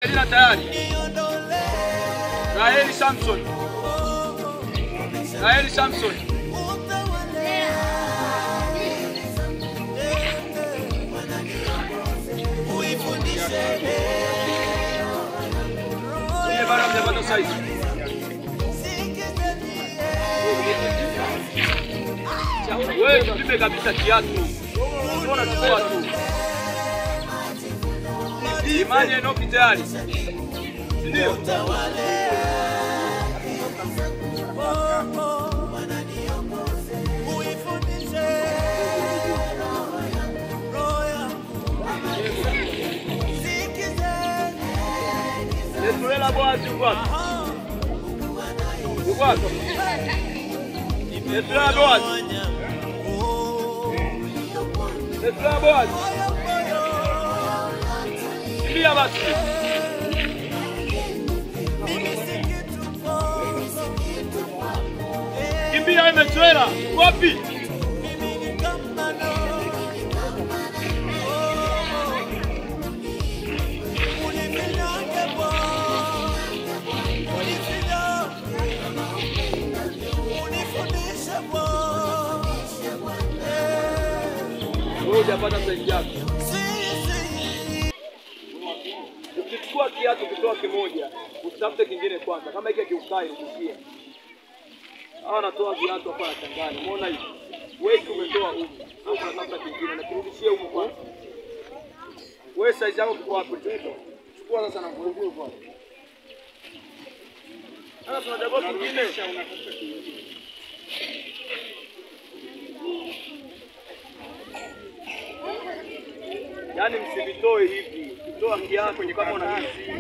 Elina tayari. Raheli Samson. Raheli Samson. Ile bara mjapata size. Wewe tulipe kabisa kiatu. Unaona chukua tu. Imani enoki tayari. Ndio. Yesuela boazi kwa. Kwa. Yesuela boazi. Yesuela boazi. Kimbia basi. Kimbia Yesuela. Wapi? Hujapata saizi yako. Ukichukua kiatu kutoa kimoja, utafute kingine kwanza. Kama hiki kiukai usikie. Hawa natoa viatu hapa Tanganyika. Umeona hivi? Wewe umetoa huko. Hapo unatafuta kingine na kurudishia huko kwanza. Wewe saizi yako kwa hapo tu. Chukua sasa na nguvu kwa. Sasa tunachagua kingine. Yaani msivitoe hivi. Toa kiatu kama unahisi.